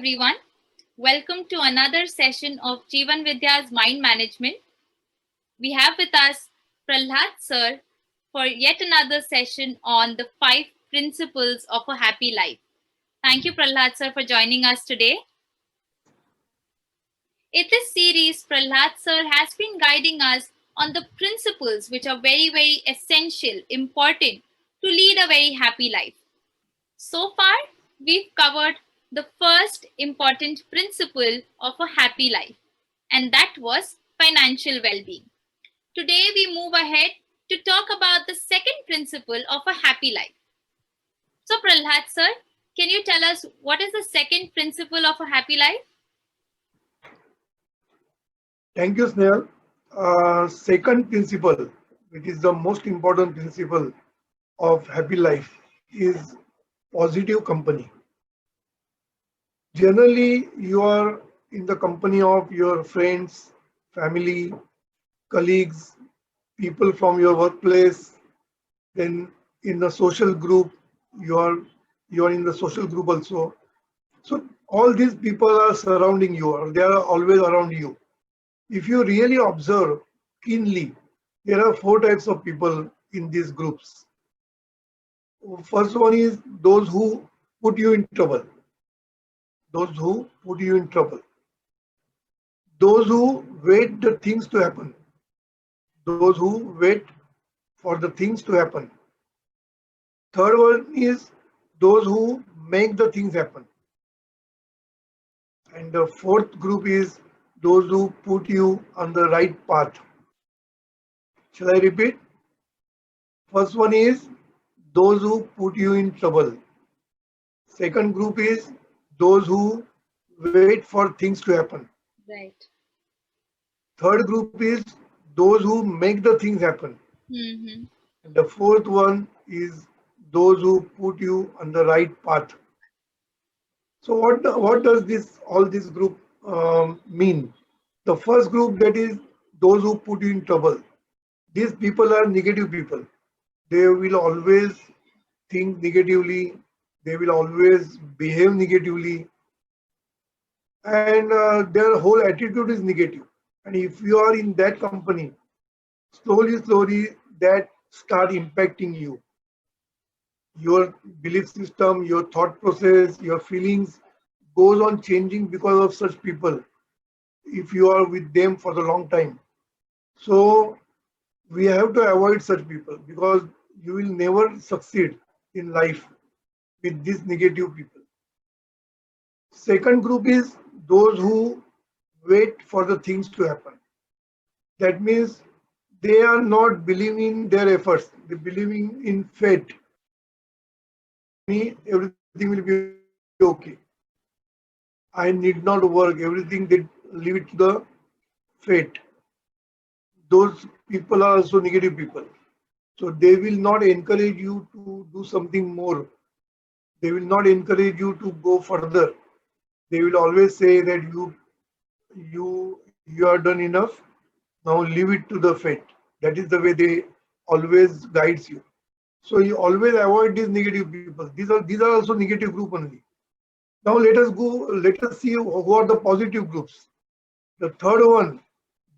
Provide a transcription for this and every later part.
everyone. Welcome to another session of Jeevan Vidya's Mind Management. We have with us Prahlad sir for yet another session on the 5 principles of a happy life. Thank you, Prahlad sir, for joining us today. In this series, Prahlad sir has been guiding us on the principles which are very essential, important to lead a very happy life. So far, we've covered the first important principle of a happy life, and that was financial well being. Today, we move ahead to talk about the second principle of a happy life. So, Prahlad sir, can you tell us what is the second principle of a happy life? Thank you, Snehal. Second principle, which is the most important principle of happy life, is positive company. Generally, you are in the company of your friends, family, colleagues, people from your workplace. Then in the social group, you are in the social group also. So all these people are surrounding you, or they are always around you. If you really observe keenly, there are 4 types of people in these groups. First one is those who put you in trouble. Those who put you in trouble. Those who wait the things to happen. Those who wait for the things to happen. Third one is those who make the things happen. And the fourth group is those who put you on the right path. Shall I repeat? First one is those who put you in trouble. Second group is those who wait for things to happen. Right. Third group is those who make the things happen. Mm-hmm. And the fourth one is those who put you on the right path. So what does all this group mean? The first group, that is those who put you in trouble. These people are negative people. They will always think negatively. They will always behave negatively, and their whole attitude is negative. And if you are in that company, slowly that start impacting you. Your belief system, your thought process, your feelings goes on changing because of such people, if you are with them for the long time. So we have to avoid such people, because you will never succeed in life with these negative people. Second group is those who wait for the things to happen. That means they are not believing in their efforts, they believing in fate. Me, everything will be okay. I need not work, everything they leave it to the fate. Those people are also negative people. So they will not encourage you to do something more. They will not encourage you to go further. They will always say that you are done enough. Now leave it to the fate. That is the way they always guides you. So you always avoid these negative people. These are also negative group only. Now let us go. Let us see who are the positive groups. The third one,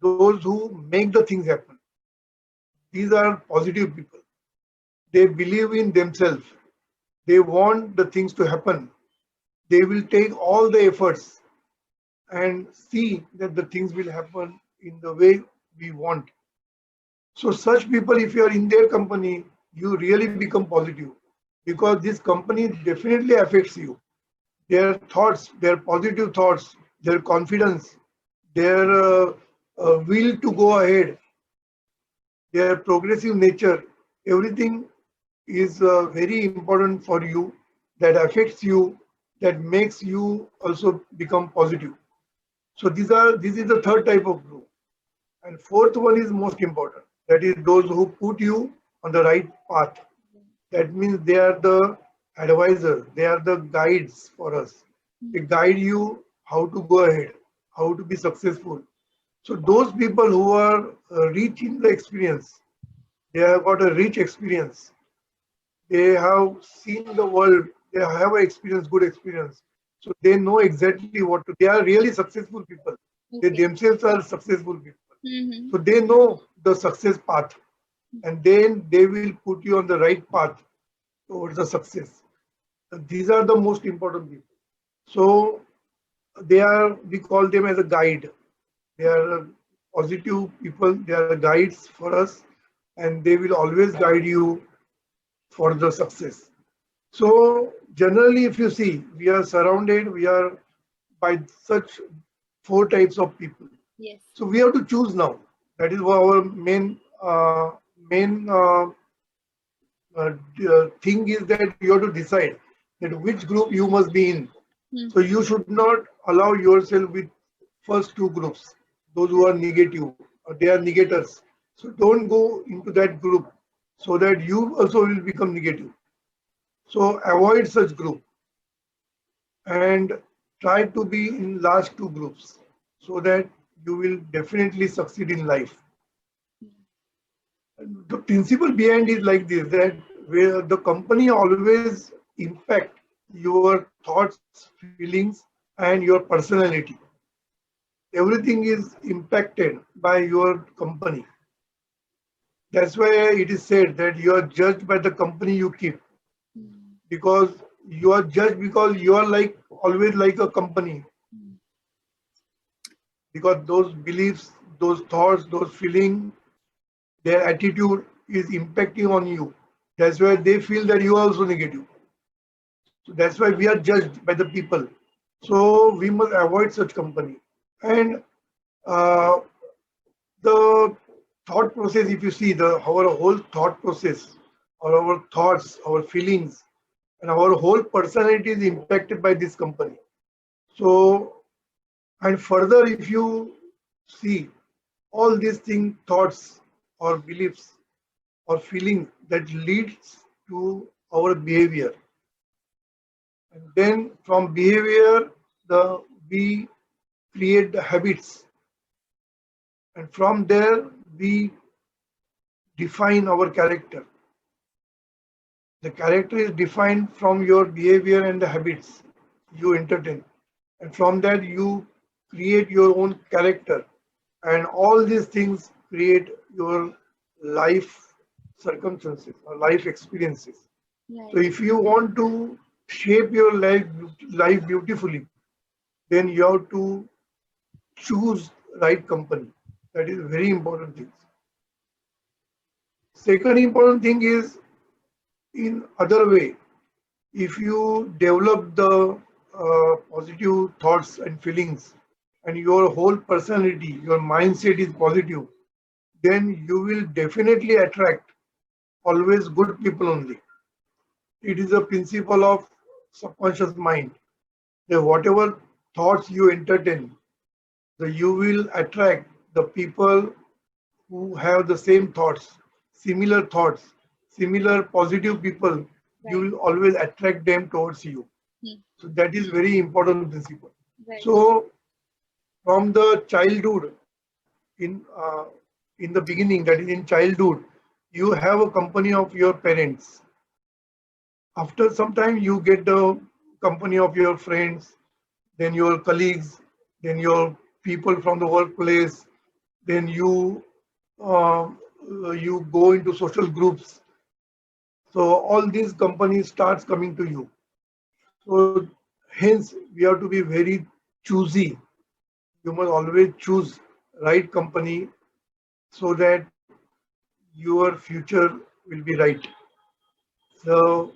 those who make the things happen. These are positive people. They believe in themselves. They want the things to happen. They will take all the efforts and see that the things will happen in the way we want. So such people, if you are in their company, you really become positive, because this company definitely affects you. Their thoughts, their positive thoughts, their confidence, their will to go ahead, their progressive nature, everything is very important for you, that affects you, that makes you also become positive. So this is the third type of group. And fourth one is most important. That is those who put you on the right path. That means they are the advisors, they are the guides for us. They guide you how to go ahead, how to be successful. So those people who are rich in the experience, they have got a rich experience. They have seen the world. They have experience, good experience. So they know exactly what to. They are really successful people. They Okay. themselves are successful people. Mm-hmm. So they know the success path, and then they will put you on the right path towards the success. And these are the most important people. So they are. We call them as a guide. They are positive people. They are guides for us, and they will always guide you for the success. So generally, if you see, we are surrounded, we are by such four types of people. Yes. So we have to choose now. That is what our main thing is, that you have to decide that which group you must be in. Hmm. So you should not allow yourself with first two groups, those who are negative, or they are negators. So don't go into that group, so that you also will become negative. So avoid such group and try to be in last two groups, so that you will definitely succeed in life. The principle behind is like this, that where the company always impact your thoughts, feelings, and your personality. Everything is impacted by your company. That's why it is said that you are judged by the company you keep, because you are judged because you are like always like a company, because those beliefs, those thoughts, those feelings, their attitude is impacting on you. That's why they feel that you are also negative. So that's why we are judged by the people. So we must avoid such company. And uh, the thought process, if you see the our whole thought process, or our thoughts, our feelings, and our whole personality is impacted by this company. So, and further, if you see all these things, thoughts or beliefs or feelings that leads to our behavior, and then from behavior, the we create the habits, and from there we define our character. The character is defined from your behavior and the habits you entertain. And from that, you create your own character. And all these things create your life circumstances or life experiences. So, Right. if you want to shape your life beautifully, then you have to choose right company. That is a very important thing. Second important thing is, in other way, if you develop the positive thoughts and feelings, and your whole personality, your mindset is positive, then you will definitely attract always good people only. It is a principle of subconscious mind, that whatever thoughts you entertain, you will attract the people who have the same thoughts, similar positive people. You Right. will always attract them towards you. Hmm. So that is very important principle. Right. So from the childhood, in uh, in the beginning, that is in childhood, you have a company of your parents. After some time, you get the company of your friends, then your colleagues, then your people from the workplace, then uh, you go into social groups. So all these companies starts coming to you. So hence we have to be very choosy. You must always choose right company, so that your future will be right. So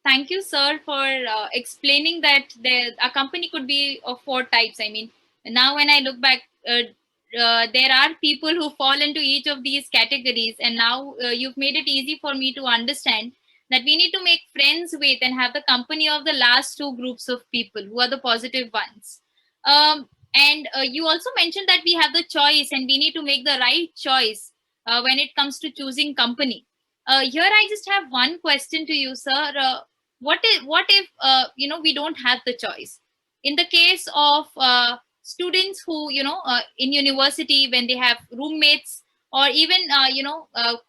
Thank you, sir, for explaining that a company could be of four types. I mean, now when I look back, there are people who fall into each of these categories, and now you've made it easy for me to understand that we need to make friends with and have the company of the last two groups of people who are the positive ones. And you also mentioned that we have the choice, and we need to make the right choice when it comes to choosing company. Here, I just have one question to you, sir. What if we don't have the choice? In the case of students who in university, when they have roommates, or even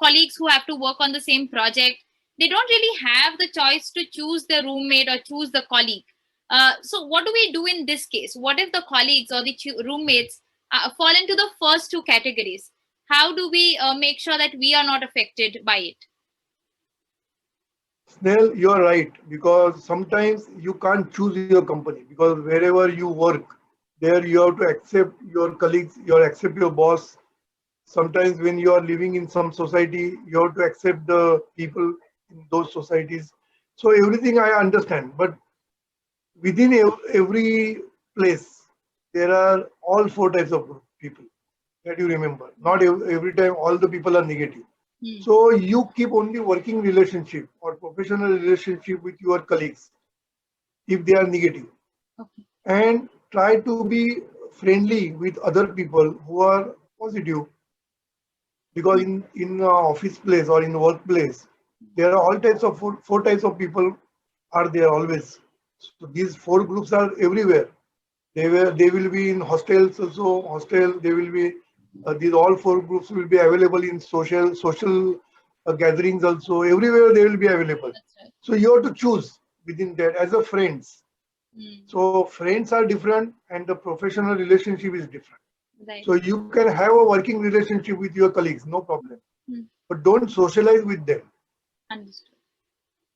colleagues who have to work on the same project, they don't really have the choice to choose the roommate or choose the colleague. So what do we do in this case? What if the colleagues or the roommates fall into the first two categories? How do we make sure that we are not affected by it? Snell, you're right, because sometimes you can't choose your company, because wherever you work, there you have to accept your colleagues, you have to accept your boss. Sometimes when you are living in some society, you have to accept the people in those societies. So everything I understand, but within every place, there are all four types of people that you remember. Not every time all the people are negative. Hmm. So you keep only working relationship or professional relationship with your colleagues if they are negative, Okay. and try to be friendly with other people who are positive, because in office place or in workplace there are all types of four types of people are there always. So these four groups are everywhere. They will be in hostels also. Hostel they will be. These all four groups will be available in social gatherings also. Everywhere they will be available. That's right. So you have to choose within that as a friends. Hmm. So friends are different and the professional relationship is different. Right. So you can have a working relationship with your colleagues, no problem. Hmm. But don't socialize with them, Understood.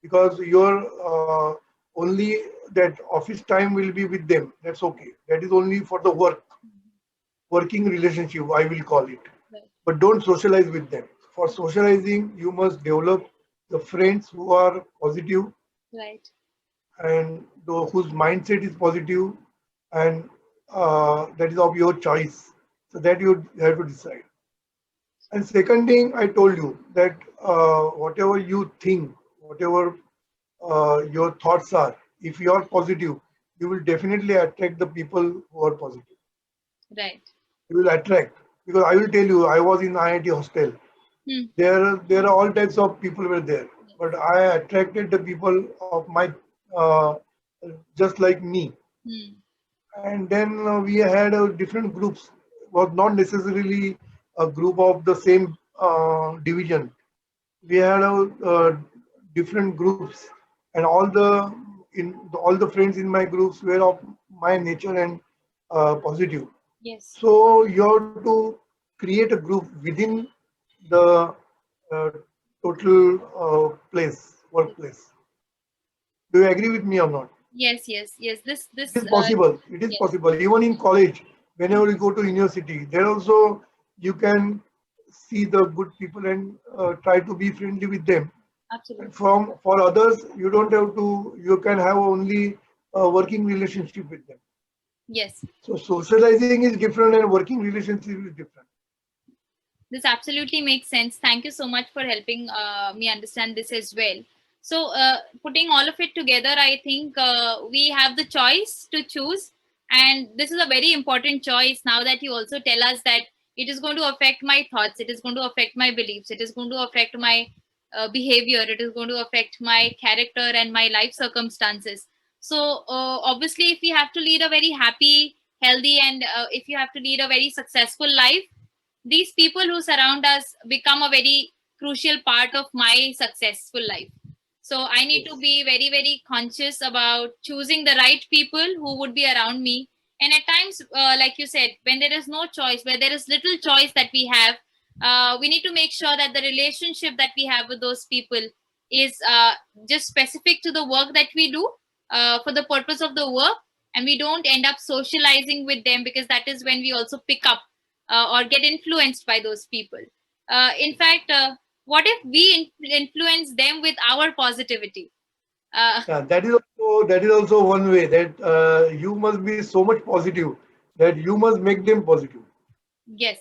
because your only that office time will be with them. That's okay. That is only for the working relationship, I will call it. Right. But don't socialize with them. For socializing, you must develop the friends who are positive Right. and whose mindset is positive, and that is of your choice. So that you have to decide. And second thing, I told you that whatever you think, whatever your thoughts are, if you are positive, you will definitely attract the people who are positive. Right. You will attract, because I will tell you, I was in IIT hostel. Hmm. There are all types of people were there, but I attracted the people of my uh, just like me. Hmm. And then we had different groups. Was not necessarily a group of the same division. We had different groups, and all the friends in my groups were of my nature and positive. Yes. So you have to create a group within the uh, total workplace. Do you agree with me or not? Yes. Yes. Yes. It is possible. It is Yes. possible. Even in college, whenever you go to university, there also you can see the good people and try to be friendly with them. And Absolutely. for others, you don't have to. You can have only a working relationship with them. Yes. So socializing is different and working relationship is different. This absolutely makes sense. Thank you so much for helping me understand this as well. So, putting all of it together, I think we have the choice to choose. And this is a very important choice now that you also tell us that it is going to affect my thoughts, it is going to affect my beliefs, it is going to affect my behavior, it is going to affect my character and my life circumstances. So, obviously, if we have to lead a very happy, healthy, and if you have to lead a very successful life, these people who surround us become a very crucial part of my successful life. So I need to Yes. be very, very conscious about choosing the right people who would be around me. And at times, like you said, when there is no choice, where there is little choice that we have, we need to make sure that the relationship that we have with those people is just specific to the work that we do, for the purpose of the work, and we don't end up socializing with them, because that is when we also pick up or get influenced by those people. In fact, what if we influence them with our positivity? Uh, Yeah, that is also one way that you must be so much positive that you must make them positive. yes,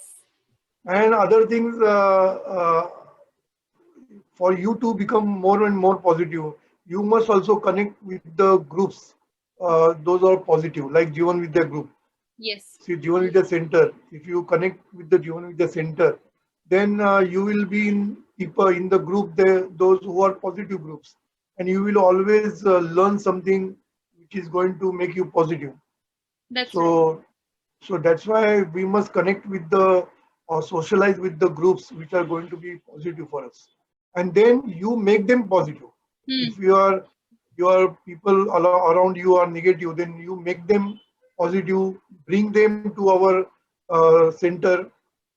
And other things, for you to become more and more positive, you must also connect with the groups. Those are positive, like Jivan Vidya group. yes, See, Jivan Vidya Center. If you connect with the Jivan Vidya Center, then you will be in people in the group there, those who are positive groups, and you will always learn something which is going to make you positive. that's right. So, so that's why we must connect with the or socialize with the groups which are going to be positive for us. and then you make them positive. If your people around you are negative, then you make them positive, bring them to our center,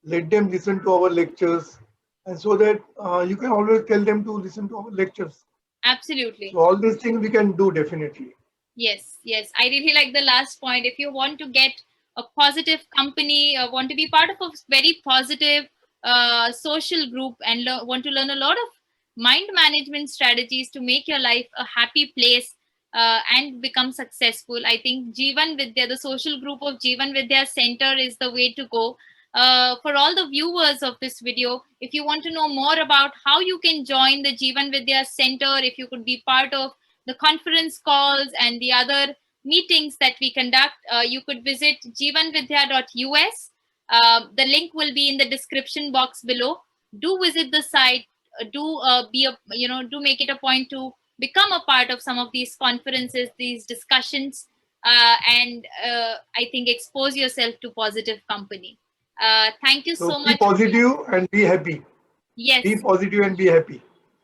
let them listen to our lectures, and so that you can always tell them to listen to our lectures. Absolutely. So all these things we can do definitely. Yes, yes. I really like the last point. If you want to get a positive company, want to be part of a very positive social group, and want to learn a lot of mind management strategies to make your life a happy place and become successful, I think Jeevan Vidya, the social group of Jeevan Vidya Center, is the way to go. For all the viewers of this video, if you want to know more about how you can join the Jeevan Vidya Center, if you could be part of the conference calls and the other meetings that we conduct, you could visit jeevanvidya.us. The link will be in the description box below. Do visit the site. Do make it a point to become a part of some of these conferences, these discussions, and I think expose yourself to positive company. Thank you So so be much. positive and be happy. Yes. Be positive and be happy.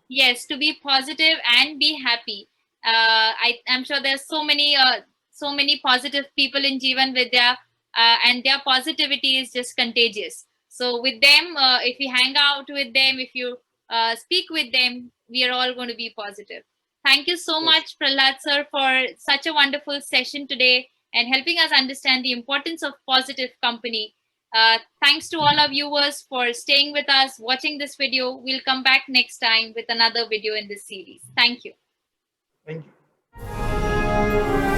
Yes, to be positive and be happy. I'm sure there's so many positive people in Jeevan Vidya, and their positivity is just contagious. So with them, if we hang out with them, if you speak with them, we are all going to be positive. Thank you so Yes. much, Prahlad sir, for such a wonderful session today and helping us understand the importance of positive company. Thanks to all our viewers for staying with us, watching this video. We'll come back next time with another video in this series. Thank you. Thank you.